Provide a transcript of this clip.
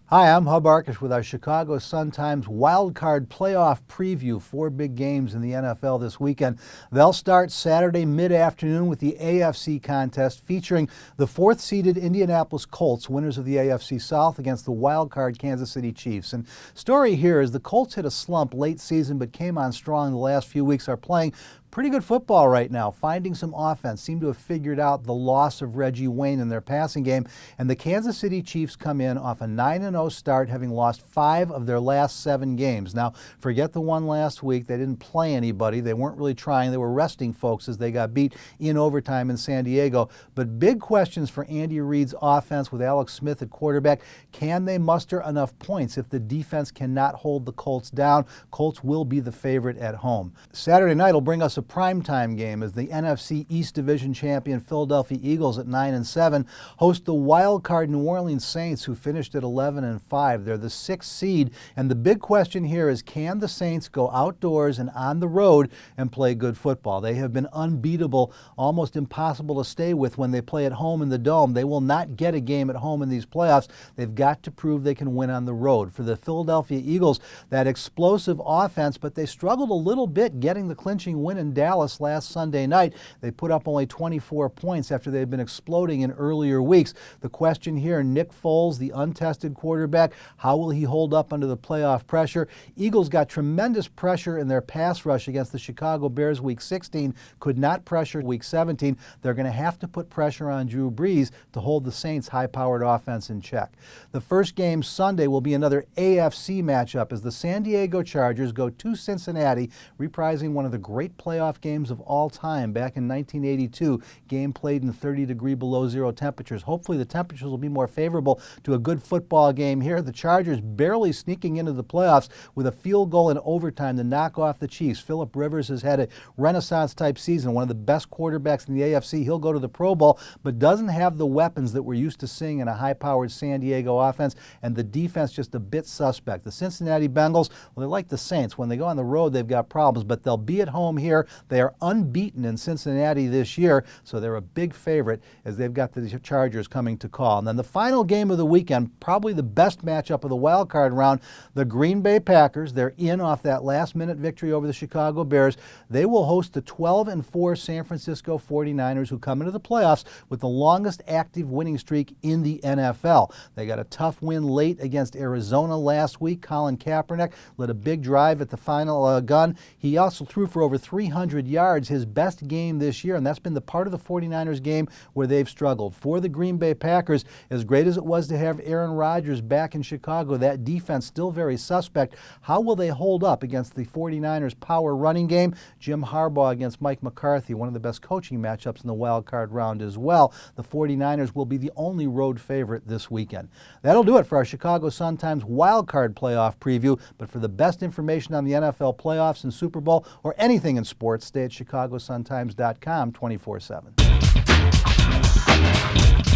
Hi, I'm Arkush with our Chicago Sun-Times Wildcard playoff preview. 4 big games in the NFL this weekend. They'll start Saturday mid-afternoon with the AFC contest featuring the 4th-seeded Indianapolis Colts, winners of the AFC South, against the wildcard Kansas City Chiefs. And story here is the Colts hit a slump late season but came on strong the last few weeks, are playing pretty good football right now, finding some offense, seem to have figured out the loss of Reggie Wayne in their passing game. And the Kansas City Chiefs come in off a 9-0 start, having lost 5 of their last 7 games. Now, forget the one last week. They didn't play anybody. They weren't really trying. They were resting folks as they got beat in overtime in San Diego. But big questions for Andy Reid's offense with Alex Smith at quarterback. Can they muster enough points if the defense cannot hold the Colts down? Colts will be the favorite at home. Saturday night will bring us a primetime game as the NFC East Division champion Philadelphia Eagles at 9-7 host the wild-card New Orleans Saints, who finished at 11-5. They're the 6th seed, and the big question here is, can the Saints go outdoors and on the road and play good football? They have been unbeatable, almost impossible to stay with when they play at home in the Dome. They will not get a game at home in these playoffs. They've got to prove they can win on the road. For the Philadelphia Eagles, that explosive offense, but they struggled a little bit getting the clinching win in Dallas last Sunday night. They put up only 24 points after they'd been exploding in earlier weeks. The question here, Nick Foles, the untested quarterback, how will he hold up under the playoff pressure? Eagles got tremendous pressure in their pass rush against the Chicago Bears week 16, could not pressure week 17. They're going to have to put pressure on Drew Brees to hold the Saints' high-powered offense in check. The first game Sunday will be another AFC matchup as the San Diego Chargers go to Cincinnati, reprising one of the great playoff games of all time back in 1982, game played in 30-degree below zero temperatures. Hopefully the temperatures will be more favorable to a good football game here. The Chargers barely sneaking into the playoffs with a field goal in overtime to knock off the Chiefs. Phillip Rivers has had a Renaissance-type season, one of the best quarterbacks in the AFC. He'll go to the Pro Bowl, but doesn't have the weapons that we're used to seeing in a high-powered San Diego offense, and the defense just a bit suspect. The Cincinnati Bengals, well, they're like the Saints. When they go on the road, they've got problems, but they'll be at home here. They are unbeaten in Cincinnati this year, so they're a big favorite as they've got the Chargers coming to call. And then the final game of the weekend, probably the best matchup of the wild card round, the Green Bay Packers. They're in off that last-minute victory over the Chicago Bears. They will host the 12-4 San Francisco 49ers, who come into the playoffs with the longest active winning streak in the NFL. They got a tough win late against Arizona last week. Colin Kaepernick led a big drive at the final gun. He also threw for over 300 yards, his best game this year, and that's been the part of the 49ers game where they've struggled. For the Green Bay Packers, as great as it was to have Aaron Rodgers back in Chicago, that defense still very suspect. How will they hold up against the 49ers' power running game? Jim Harbaugh against Mike McCarthy, one of the best coaching matchups in the wild card round as well. The 49ers will be the only road favorite this weekend. That'll do it for our Chicago Sun-Times wild card playoff preview, but for the best information on the NFL playoffs and Super Bowl or anything in sports, stay at chicagosuntimes.com 24/7.